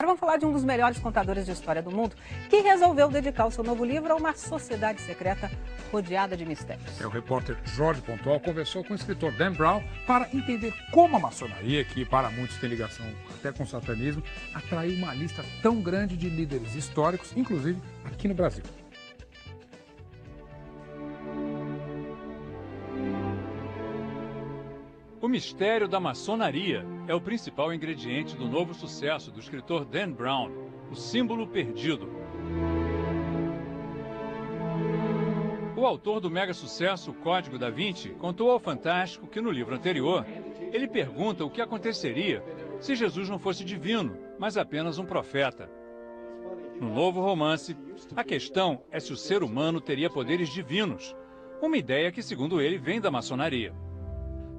Agora vamos falar de um dos melhores contadores de história do mundo, que resolveu dedicar o seu novo livro a uma sociedade secreta rodeada de mistérios. O repórter Jorge Pontual conversou com o escritor Dan Brown para entender como a maçonaria, que para muitos tem ligação até com o satanismo, atraiu uma lista tão grande de líderes históricos, inclusive aqui no Brasil. O mistério da maçonaria é o principal ingrediente do novo sucesso do escritor Dan Brown, O Símbolo Perdido. O autor do mega sucesso O Código da Vinci contou ao Fantástico que no livro anterior ele pergunta o que aconteceria se Jesus não fosse divino, mas apenas um profeta. No novo romance, a questão é se o ser humano teria poderes divinos, uma ideia que, segundo ele, vem da maçonaria.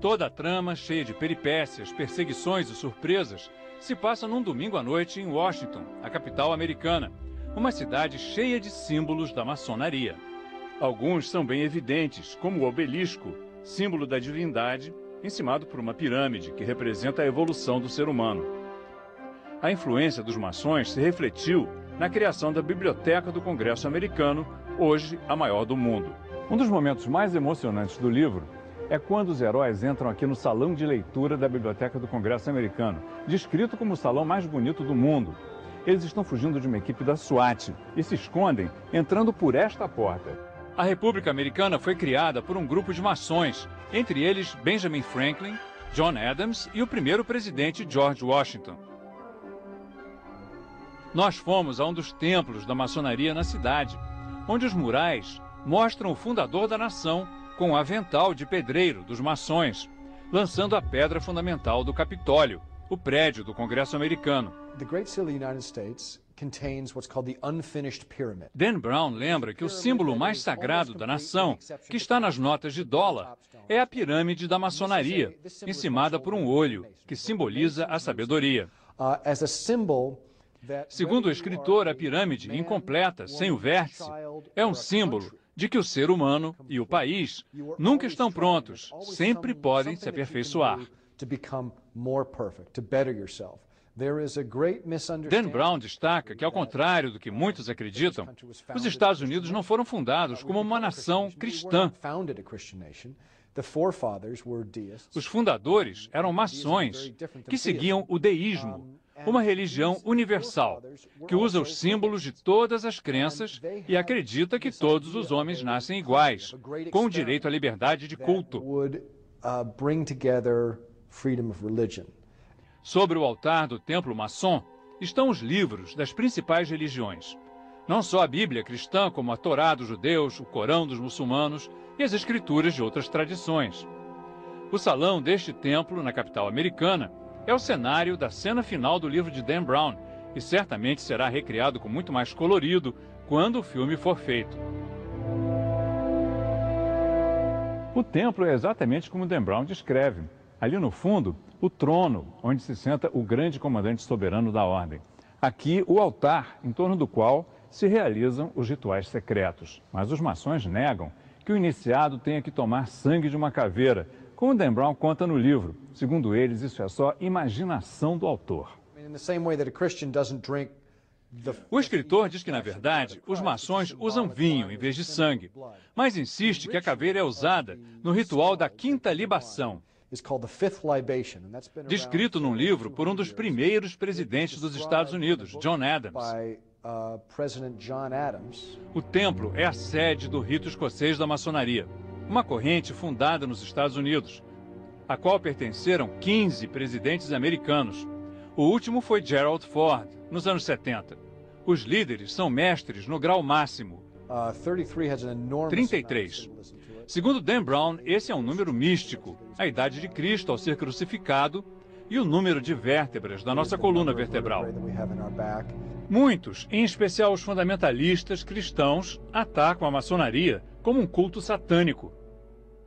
Toda a trama, cheia de peripécias, perseguições e surpresas, se passa num domingo à noite em Washington, a capital americana, uma cidade cheia de símbolos da maçonaria. Alguns são bem evidentes, como o obelisco, símbolo da divindade, encimado por uma pirâmide que representa a evolução do ser humano. A influência dos maçons se refletiu na criação da Biblioteca do Congresso Americano, hoje a maior do mundo. Um dos momentos mais emocionantes do livro é quando os heróis entram aqui no salão de leitura da Biblioteca do Congresso Americano, descrito como o salão mais bonito do mundo. Eles estão fugindo de uma equipe da SWAT e se escondem entrando por esta porta. A República Americana foi criada por um grupo de maçons, entre eles Benjamin Franklin, John Adams e o primeiro presidente George Washington. Nós fomos a um dos templos da maçonaria na cidade, onde os murais mostram o fundador da nação com o avental de pedreiro dos maçons, lançando a pedra fundamental do Capitólio, o prédio do Congresso Americano. Dan Brown lembra que o símbolo mais sagrado da nação, que está nas notas de dólar, é a pirâmide da maçonaria, encimada por um olho, que simboliza a sabedoria. Segundo o escritor, a pirâmide, incompleta, sem o vértice, é um símbolo de que o ser humano e o país nunca estão prontos, sempre podem se aperfeiçoar. Dan Brown destaca que, ao contrário do que muitos acreditam, os Estados Unidos não foram fundados como uma nação cristã. Os fundadores eram maçons que seguiam o deísmo, uma religião universal, que usa os símbolos de todas as crenças e acredita que todos os homens nascem iguais, com o direito à liberdade de culto. Sobre o altar do templo maçom estão os livros das principais religiões. Não só a Bíblia cristã, como a Torá dos judeus, o Corão dos muçulmanos e as escrituras de outras tradições. O salão deste templo, na capital americana, é o cenário da cena final do livro de Dan Brown e certamente será recriado com muito mais colorido quando o filme for feito. O templo é exatamente como Dan Brown descreve. Ali no fundo, o trono, onde se senta o grande comandante soberano da ordem. Aqui, o altar, em torno do qual se realizam os rituais secretos. Mas os maçons negam que o iniciado tenha que tomar sangue de uma caveira, como Dan Brown conta no livro. Segundo eles, isso é só imaginação do autor. O escritor diz que, na verdade, os maçons usam vinho em vez de sangue, mas insiste que a caveira é usada no ritual da quinta libação, descrito num livro por um dos primeiros presidentes dos Estados Unidos, John Adams. O templo é a sede do rito escocês da maçonaria, uma corrente fundada nos Estados Unidos, a qual pertenceram 15 presidentes americanos. O último foi Gerald Ford, nos anos 70. Os líderes são mestres no grau máximo, 33. Segundo Dan Brown, esse é um número místico, a idade de Cristo ao ser crucificado e o número de vértebras da nossa coluna vertebral. Muitos, em especial os fundamentalistas cristãos, atacam a maçonaria como um culto satânico.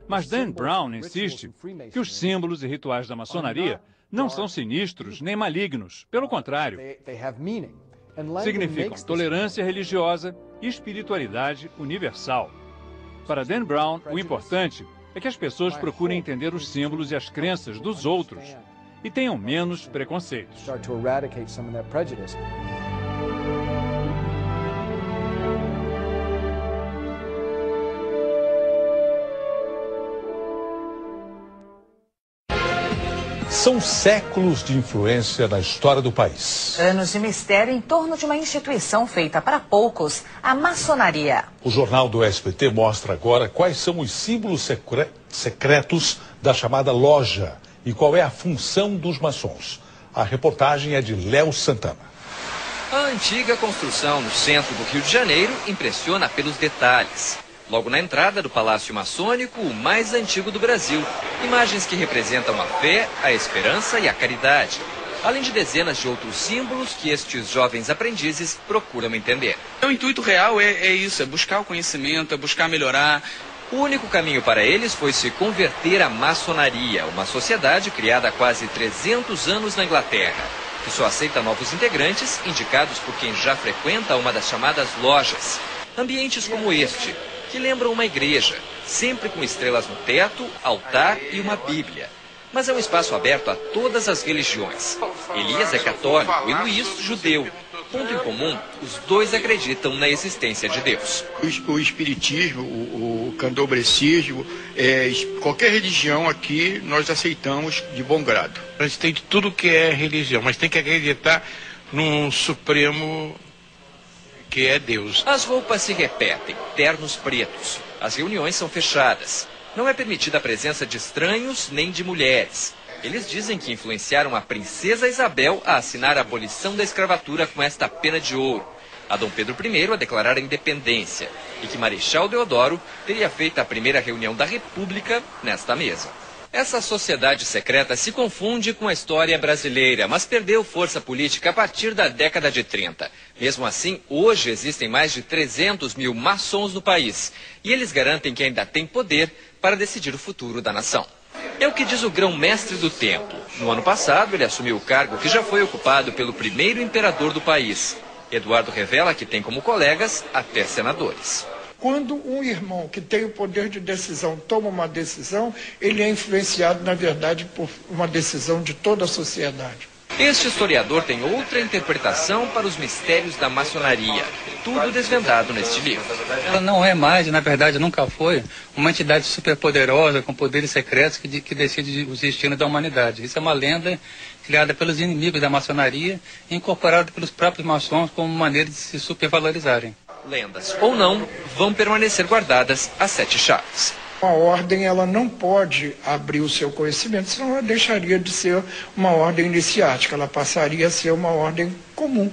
Mas Dan Brown insiste que os símbolos e rituais da maçonaria não são sinistros nem malignos, pelo contrário. Significam tolerância religiosa e espiritualidade universal. Para Dan Brown, o importante é que as pessoas procurem entender os símbolos e as crenças dos outros e tenham menos preconceitos. São séculos de influência na história do país. Anos de mistério em torno de uma instituição feita para poucos, a maçonaria. O Jornal do SBT mostra agora quais são os símbolos secretos da chamada loja e qual é a função dos maçons. A reportagem é de Léo Santana. A antiga construção no centro do Rio de Janeiro impressiona pelos detalhes. Logo na entrada do Palácio Maçônico, o mais antigo do Brasil. Imagens que representam a fé, a esperança e a caridade. Além de dezenas de outros símbolos que estes jovens aprendizes procuram entender. O intuito real é isso, é buscar o conhecimento, é buscar melhorar. O único caminho para eles foi se converter à maçonaria, uma sociedade criada há quase 300 anos na Inglaterra, que só aceita novos integrantes indicados por quem já frequenta uma das chamadas lojas. Ambientes como este, que lembram uma igreja, sempre com estrelas no teto, altar e uma Bíblia. Mas é um espaço aberto a todas as religiões. Elias é católico e Luiz, judeu. Ponto em comum, os dois acreditam na existência de Deus. O espiritismo, o candomblecismo, qualquer religião aqui nós aceitamos de bom grado. A gente tem de tudo que é religião, mas tem que acreditar num Supremo que é Deus. As roupas se repetem, ternos pretos. As reuniões são fechadas. Não é permitida a presença de estranhos nem de mulheres. Eles dizem que influenciaram a princesa Isabel a assinar a abolição da escravatura com esta pena de ouro, a Dom Pedro I a declarar a independência e que Marechal Deodoro teria feito a primeira reunião da República nesta mesa. Essa sociedade secreta se confunde com a história brasileira, mas perdeu força política a partir da década de 30. Mesmo assim, hoje existem mais de 300 mil maçons no país. E eles garantem que ainda têm poder para decidir o futuro da nação. É o que diz o grão-mestre do templo. No ano passado, ele assumiu o cargo que já foi ocupado pelo primeiro imperador do país. Eduardo revela que tem como colegas até senadores. Quando um irmão que tem o poder de decisão toma uma decisão, ele é influenciado, na verdade, por uma decisão de toda a sociedade. Este historiador tem outra interpretação para os mistérios da maçonaria. Tudo desvendado neste livro. Ela não é mais, na verdade nunca foi, uma entidade superpoderosa com poderes secretos que decide os destinos da humanidade. Isso é uma lenda criada pelos inimigos da maçonaria e incorporada pelos próprios maçons como maneira de se supervalorizarem. Lendas ou não, vão permanecer guardadas as 7 chaves. A ordem ela não pode abrir o seu conhecimento, senão ela deixaria de ser uma ordem iniciática, ela passaria a ser uma ordem comum.